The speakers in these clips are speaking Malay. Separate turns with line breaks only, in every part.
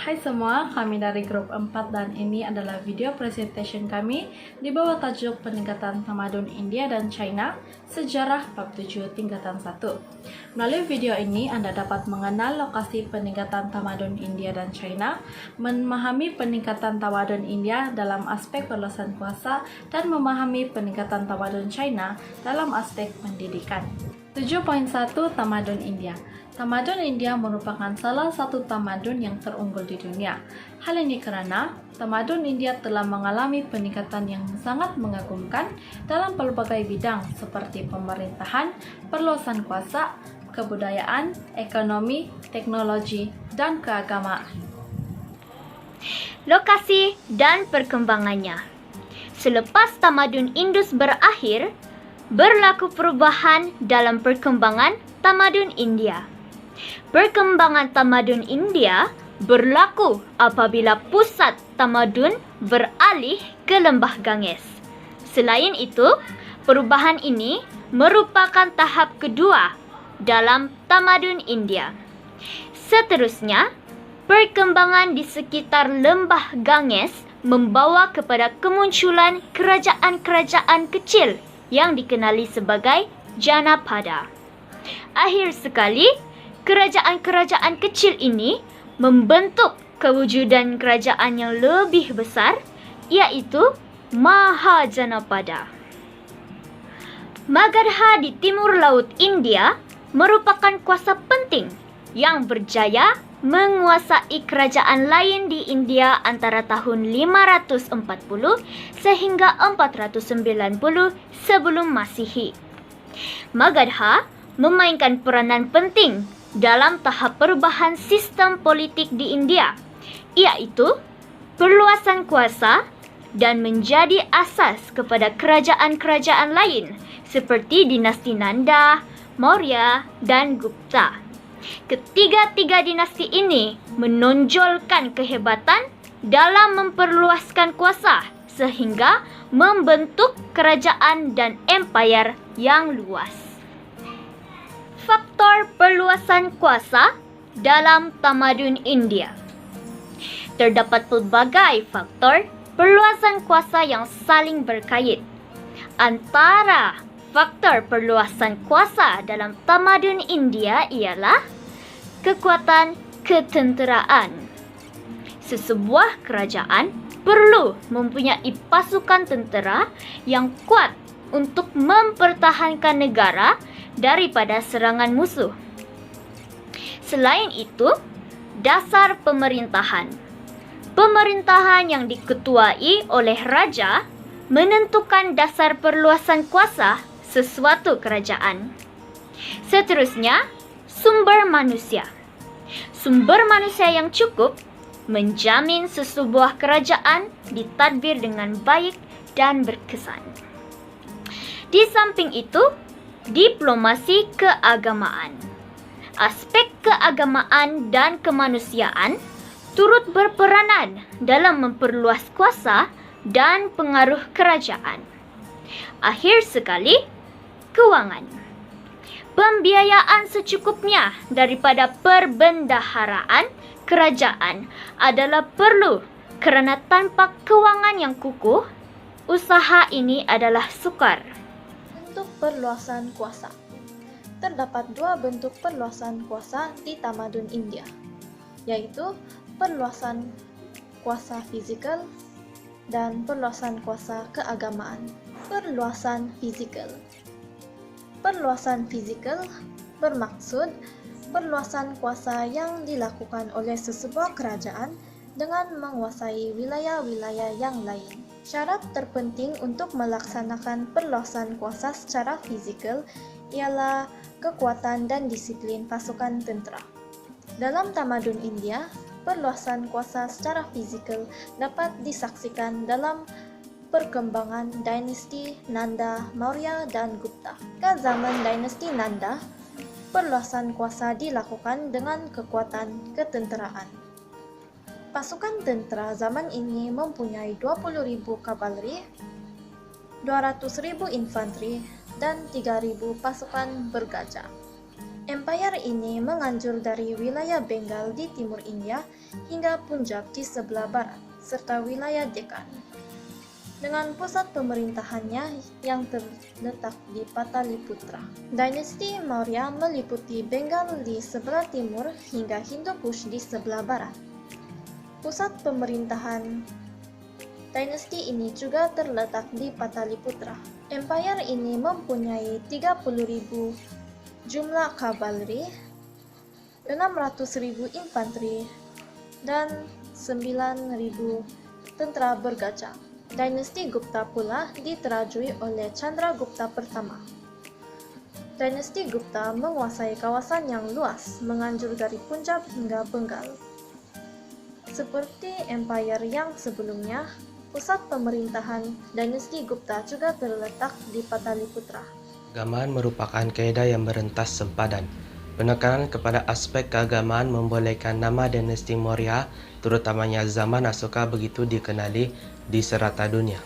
Hai semua, kami dari grup 4 dan ini adalah video presentation kami di bawah tajuk Peningkatan Tamadun India dan China, Sejarah Bab 7 Tingkatan 1. Melalui video ini, Anda dapat mengenal lokasi peningkatan tamadun India dan China, memahami peningkatan tamadun India dalam aspek perluasan kuasa, dan memahami peningkatan tamadun China dalam aspek pendidikan. 7.1 Tamadun India. Tamadun India merupakan salah satu tamadun yang terunggul di dunia. Hal ini karena tamadun India telah mengalami peningkatan yang sangat mengagumkan dalam berbagai bidang seperti pemerintahan, perluasan kuasa, kebudayaan, ekonomi, teknologi, dan keagamaan.
Lokasi dan perkembangannya. Selepas tamadun Indus berakhir, berlaku perubahan dalam perkembangan tamadun India. Perkembangan tamadun India berlaku apabila pusat tamadun beralih ke Lembah Ganges. Selain itu, perubahan ini merupakan tahap kedua dalam tamadun India. Seterusnya, perkembangan di sekitar Lembah Ganges membawa kepada kemunculan kerajaan-kerajaan kecil yang dikenali sebagai Janapada. Akhir sekali, kerajaan-kerajaan kecil ini membentuk kewujudan kerajaan yang lebih besar, iaitu Mahajanapada. Magadha di timur laut India merupakan kuasa penting yang berjaya menguasai kerajaan lain di India antara tahun 540 sehingga 490 sebelum Masihi. Magadha memainkan peranan penting dalam tahap perubahan sistem politik di India, iaitu perluasan kuasa dan menjadi asas kepada kerajaan-kerajaan lain seperti dinasti Nanda, Maurya, dan Gupta. Ketiga-tiga dinasti ini menonjolkan kehebatan dalam memperluaskan kuasa sehingga membentuk kerajaan dan empayar yang luas. Faktor perluasan kuasa dalam tamadun India. Terdapat pelbagai faktor perluasan kuasa yang saling berkait. Antara faktor perluasan kuasa dalam tamadun India ialah kekuatan ketenteraan. Sesebuah kerajaan perlu mempunyai pasukan tentera yang kuat untuk mempertahankan negara daripada serangan musuh. Selain itu, dasar pemerintahan. Pemerintahan yang diketuai oleh raja menentukan dasar perluasan kuasa sesuatu kerajaan. Seterusnya, sumber manusia. Sumber manusia yang cukup menjamin sesebuah kerajaan ditadbir dengan baik dan berkesan. Di samping itu, diplomasi keagamaan. Aspek keagamaan dan kemanusiaan turut berperanan dalam memperluas kuasa dan pengaruh kerajaan. Akhir sekali, kewangan. Pembiayaan secukupnya daripada perbendaharaan kerajaan adalah perlu kerana tanpa kewangan yang kukuh, usaha ini adalah sukar.
Bentuk perluasan kuasa. Terdapat dua bentuk perluasan kuasa di tamadun India, yaitu perluasan kuasa fizikal dan perluasan kuasa keagamaan. Perluasan fizikal. Perluasan fizikal bermaksud perluasan kuasa yang dilakukan oleh sesebuah kerajaan dengan menguasai wilayah-wilayah yang lain. Syarat terpenting untuk melaksanakan perluasan kuasa secara fizikal ialah kekuatan dan disiplin pasukan tentera. Dalam tamadun India, perluasan kuasa secara fizikal dapat disaksikan dalam perkembangan dinasti Nanda, Maurya, dan Gupta. Pada zaman dinasti Nanda, perluasan kuasa dilakukan dengan kekuatan ketenteraan. Pasukan tentera zaman ini mempunyai 20.000 kavaleri, 200.000 infanteri, dan 3.000 pasukan bergajah. Empire ini menganjur dari wilayah Bengal di timur India hingga Punjab di sebelah barat, serta wilayah Deccan. Dengan pusat pemerintahannya yang terletak di Pataliputra. Dinasti Maurya meliputi Bengal di sebelah timur hingga Hindu Kush di sebelah barat. Pusat pemerintahan dinasti ini juga terletak di Pataliputra. Empire ini mempunyai 30.000 jumlah kavaleri, 600.000 infanteri, dan 9.000 tentara bergajah. Dinasti Gupta pula diterajui oleh Chandragupta pertama. Dinasti Gupta menguasai kawasan yang luas, menganjur dari Punjab hingga Bengal. Seperti empire yang sebelumnya, pusat pemerintahan dinasti Gupta juga terletak di Pataliputra.
Keagamaan merupakan kaedah yang merentas sempadan. Penekanan kepada aspek keagamaan membolehkan nama dinasti Maurya, terutamanya zaman Asoka, begitu dikenali di serata dunia.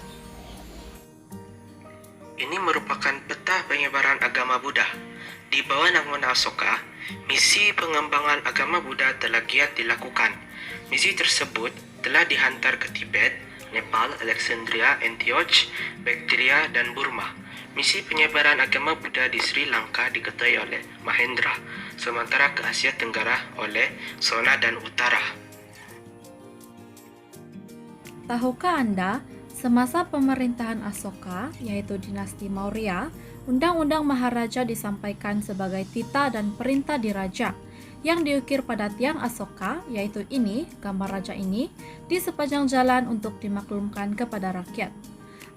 Ini merupakan peta penyebaran agama Buddha. Di bawah naungan Asoka, misi pengembangan agama Buddha telah giat dilakukan. Misi tersebut telah dihantar ke Tibet, Nepal, Alexandria, Antioch, Bactria, dan Burma. Misi penyebaran agama Buddha di Sri Lanka diketuai oleh Mahendra, sementara ke Asia Tenggara oleh Sona dan Utara.
Tahukah Anda, semasa pemerintahan Asoka, yaitu dinasti Maurya, Undang-Undang Maharaja disampaikan sebagai tita dan perintah diraja yang diukir pada tiang Asoka, yaitu ini, gambar raja ini, di sepanjang jalan untuk dimaklumkan kepada rakyat.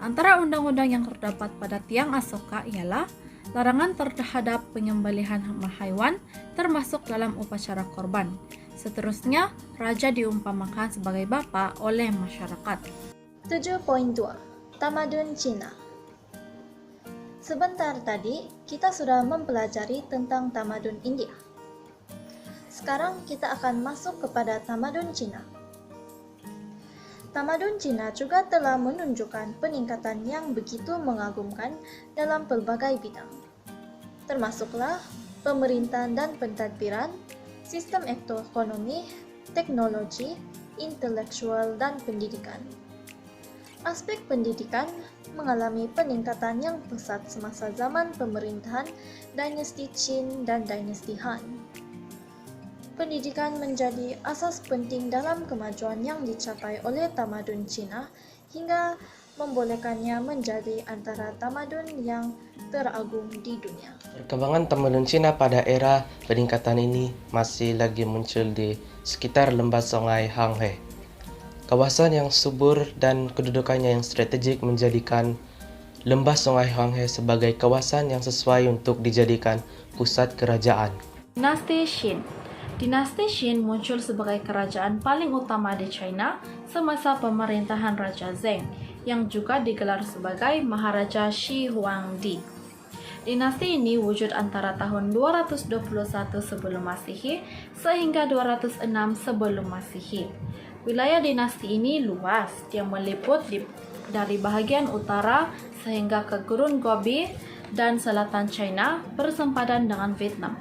Antara undang-undang yang terdapat pada tiang Asoka ialah larangan terhadap penyembelihan haiwan termasuk dalam upacara korban. Seterusnya, raja diumpamakan sebagai bapa oleh masyarakat.
7.2 Tamadun Cina. Sebentar tadi, kita sudah mempelajari tentang tamadun India. Sekarang kita akan masuk kepada tamadun Cina. Tamadun Cina juga telah menunjukkan peningkatan yang begitu mengagumkan dalam pelbagai bidang, termasuklah pemerintahan dan pentadbiran, sistem ekonomi, teknologi, intelektual, dan pendidikan. Aspek pendidikan mengalami peningkatan yang pesat semasa zaman pemerintahan dinasti Qin dan dinasti Han. Pendidikan menjadi asas penting dalam kemajuan yang dicapai oleh tamadun Cina hingga membolehkannya menjadi antara tamadun yang teragung di dunia.
Perkembangan tamadun Cina pada era peningkatan ini masih lagi muncul di sekitar lembah sungai Hanghe. Kawasan yang subur dan kedudukannya yang strategik menjadikan lembah sungai Hanghe sebagai kawasan yang sesuai untuk dijadikan pusat kerajaan.
Dinasti Qin. Dinasti Qin muncul sebagai kerajaan paling utama di China semasa pemerintahan Raja Zheng, yang juga digelar sebagai Maharaja Shi Huangdi. Dinasti ini wujud antara tahun 221 sebelum Masehi sehingga 206 sebelum Masehi. Wilayah dinasti ini luas, yang meliput dari bahagian utara sehingga ke Gurun Gobi dan selatan China bersempadan dengan Vietnam.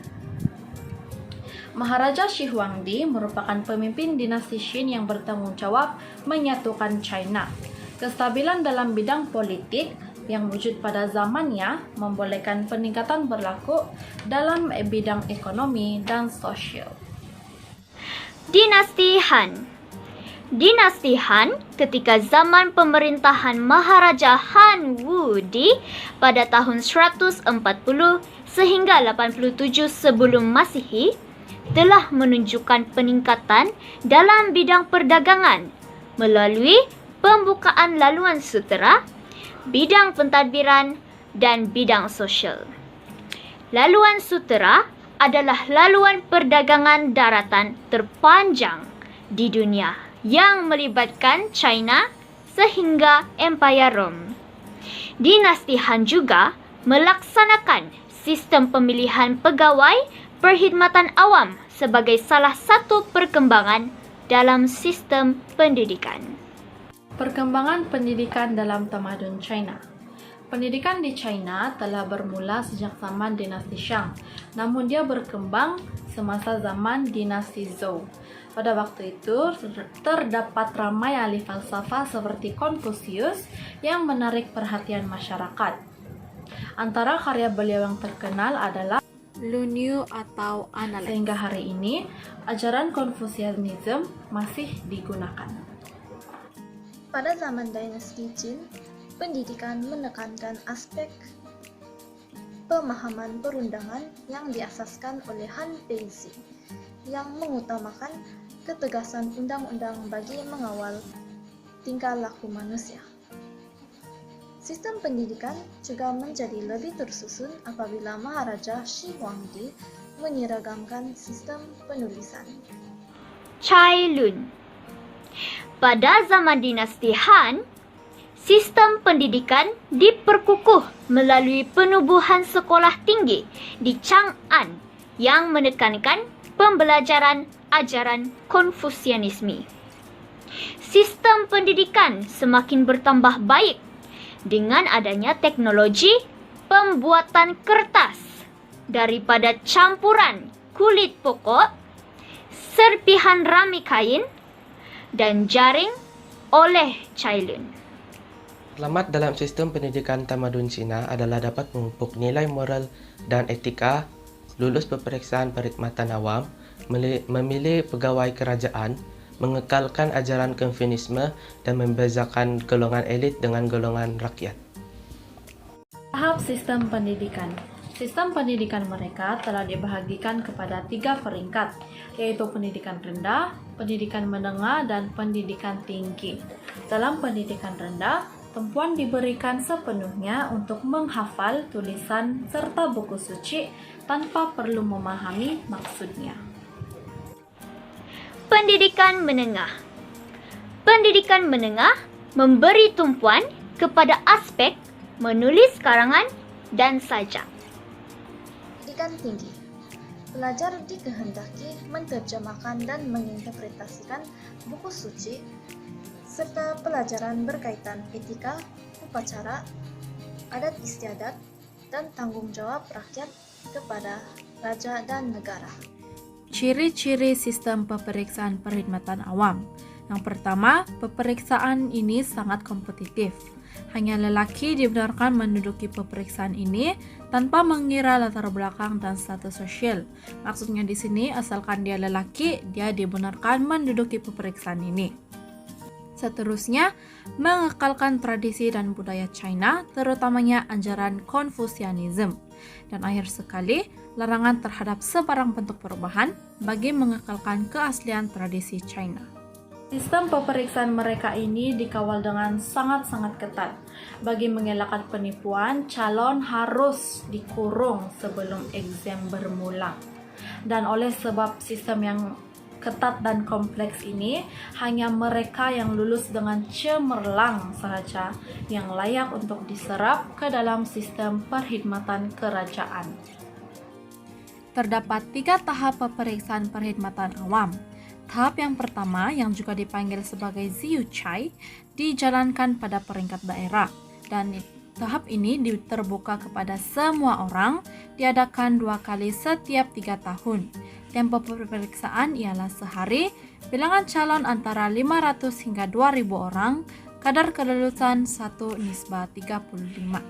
Maharaja Shi Huangdi merupakan pemimpin dinasti Qin yang bertanggung jawab menyatukan China. Kestabilan dalam bidang politik yang wujud pada zamannya membolehkan peningkatan berlaku dalam bidang ekonomi dan sosial.
Dinasti Han. Dinasti Han ketika zaman pemerintahan Maharaja Han Wudi pada tahun 140 sehingga 87 sebelum Masehi telah menunjukkan peningkatan dalam bidang perdagangan melalui pembukaan laluan sutera, bidang pentadbiran, dan bidang sosial. Laluan sutera adalah laluan perdagangan daratan terpanjang di dunia yang melibatkan China sehingga Empire Rome. Dinasti Han juga melaksanakan sistem pemilihan pegawai perkhidmatan awam sebagai salah satu perkembangan dalam sistem pendidikan.
Perkembangan pendidikan dalam tamadun China. Pendidikan di China telah bermula sejak zaman dinasti Shang, namun dia berkembang semasa zaman dinasti Zhou. Pada waktu itu, terdapat ramai ahli falsafah seperti Confucius yang menarik perhatian masyarakat. Antara karya beliau yang terkenal adalah Lunyu atau Analects. Sehingga hari ini, ajaran Confucianism masih digunakan.
Pada zaman dinasti Qin, pendidikan menekankan aspek pemahaman perundangan yang diasaskan oleh Han Peizi, yang mengutamakan ketegasan undang-undang bagi mengawal tingkah laku manusia. Sistem pendidikan juga menjadi lebih tersusun apabila Maharaja Shi Huangdi menyeragamkan sistem penulisan.
Cai Lun. Pada zaman dinasti Han, sistem pendidikan diperkukuh melalui penubuhan sekolah tinggi di Chang'an yang menekankan pembelajaran ajaran Konfusianisme. Sistem pendidikan semakin bertambah baik dengan adanya teknologi pembuatan kertas daripada campuran kulit pokok, serpihan rami kain, dan jaring oleh Cai Lun.
Selamat dalam sistem pendidikan tamadun Cina adalah dapat memupuk nilai moral dan etika, lulus peperiksaan perkhidmatan awam, memilih pegawai kerajaan, mengekalkan ajaran Konfusianisme dan membezakan golongan elit dengan golongan rakyat.
Tahap sistem pendidikan. Sistem pendidikan mereka telah dibahagikan kepada 3 peringkat, yaitu pendidikan rendah, pendidikan menengah, dan pendidikan tinggi. Dalam pendidikan rendah, tumpuan diberikan sepenuhnya untuk menghafal tulisan serta buku suci tanpa perlu memahami maksudnya.
Pendidikan menengah. Pendidikan menengah memberi tumpuan kepada aspek menulis karangan dan sajak.
Pendidikan tinggi. Pelajar dikehendaki menerjemahkan dan menginterpretasikan buku suci serta pelajaran berkaitan etika, upacara, adat istiadat, dan tanggung jawab rakyat kepada raja dan negara.
Ciri-ciri sistem peperiksaan perkhidmatan awam. Yang pertama, peperiksaan ini sangat kompetitif. Hanya lelaki dibenarkan menduduki peperiksaan ini tanpa mengira latar belakang dan status sosial. Maksudnya di sini, asalkan dia lelaki, dia dibenarkan menduduki peperiksaan ini. Seterusnya, mengekalkan tradisi dan budaya China, terutamanya ajaran Confucianism. Dan akhir sekali, larangan terhadap sebarang bentuk perubahan bagi mengekalkan keaslian tradisi China. Sistem peperiksaan mereka ini dikawal dengan sangat-sangat ketat. Bagi mengelakkan penipuan, calon harus dikurung sebelum exam bermula. Dan oleh sebab sistem yang ketat dan kompleks ini, hanya mereka yang lulus dengan cemerlang sahaja yang layak untuk diserap ke dalam sistem perkhidmatan kerajaan. Terdapat 3 tahap peperiksaan perkhidmatan awam. Tahap yang pertama, yang juga dipanggil sebagai Ziucai, dijalankan pada peringkat daerah, dan tahap ini terbuka kepada semua orang, diadakan 2 kali setiap 3 tahun. Tempo pemeriksaan ialah sehari, bilangan calon antara 500 hingga 2000 orang, kadar kelulusan 1:35.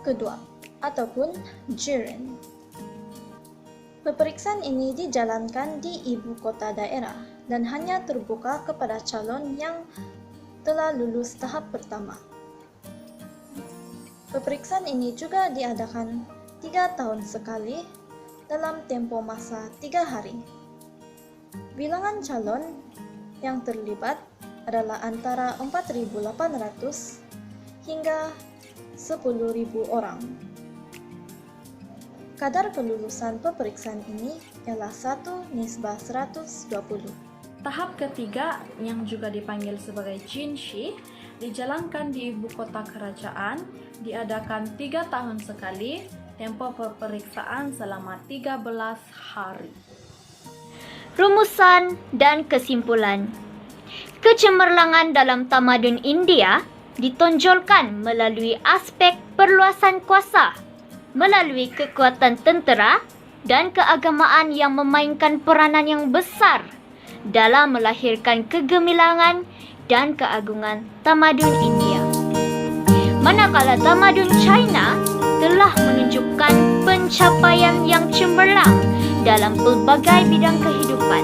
Kedua, ataupun Jiren. Peperiksaan ini dijalankan di ibu kota daerah dan hanya terbuka kepada calon yang telah lulus tahap pertama. Peperiksaan ini juga diadakan 3 tahun sekali dalam tempo masa 3 hari. Bilangan calon yang terlibat adalah antara 4.800 hingga 10.000 orang. Kadar kelulusan peperiksaan ini ialah 1:120.
Tahap ketiga, yang juga dipanggil sebagai Jinshi, dijalankan di ibu kota kerajaan, diadakan 3 tahun sekali, tempo peperiksaan selama 13 hari.
Rumusan dan kesimpulan. Kecemerlangan dalam tamadun India ditonjolkan melalui aspek perluasan kuasa, melalui kekuatan tentera dan keagamaan yang memainkan peranan yang besar dalam melahirkan kegemilangan dan keagungan tamadun India. Manakala tamadun China telah menunjukkan pencapaian yang cemerlang dalam pelbagai bidang kehidupan,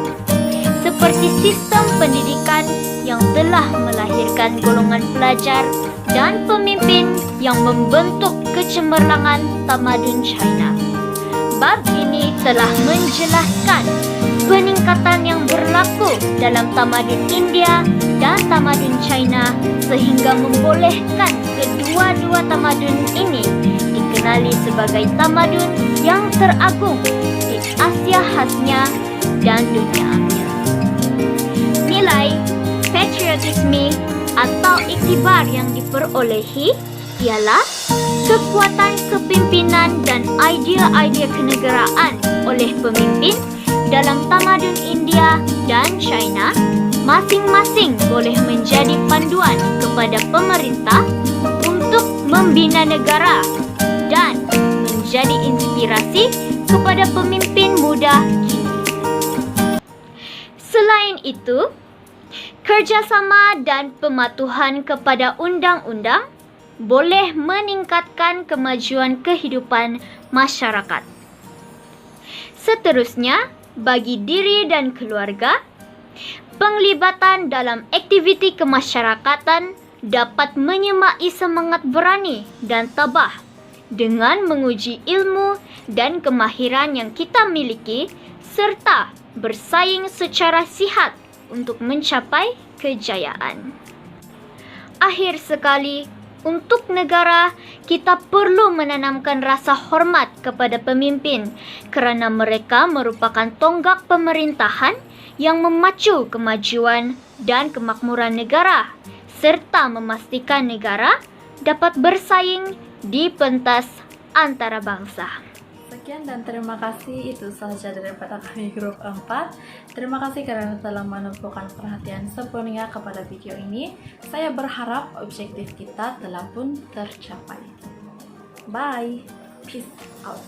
seperti sistem pendidikan yang telah melahirkan golongan pelajar dan pemimpin yang membentuk kecemerlangan tamadun China. Bab ini telah menjelaskan peningkatan yang berlaku dalam tamadun India dan tamadun China sehingga membolehkan kedua-dua tamadun ini dikenali sebagai tamadun yang teragung di Asia khasnya dan duniaanya. Nilai patriotisme atau iktibar yang diperolehi ialah kekuatan kepimpinan dan idea-idea kenegaraan oleh pemimpin dalam tamadun India dan China masing-masing boleh menjadi panduan kepada pemerintah untuk membina negara dan menjadi inspirasi kepada pemimpin muda kini. Selain itu, kerjasama dan pematuhan kepada undang-undang boleh meningkatkan kemajuan kehidupan masyarakat. Seterusnya, bagi diri dan keluarga, penglibatan dalam aktiviti kemasyarakatan dapat menyemai semangat berani dan tabah dengan menguji ilmu dan kemahiran yang kita miliki serta bersaing secara sihat untuk mencapai kejayaan. Akhir sekali, untuk negara, kita perlu menanamkan rasa hormat kepada pemimpin kerana mereka merupakan tonggak pemerintahan yang memacu kemajuan dan kemakmuran negara serta memastikan negara dapat bersaing di pentas antarabangsa.
Sekian dan terima kasih, itu sahaja daripada kami grup 4. Terima kasih kerana telah menumpukan perhatian sepenuhnya kepada video ini. Saya berharap objektif kita telah pun tercapai. Bye. Peace out.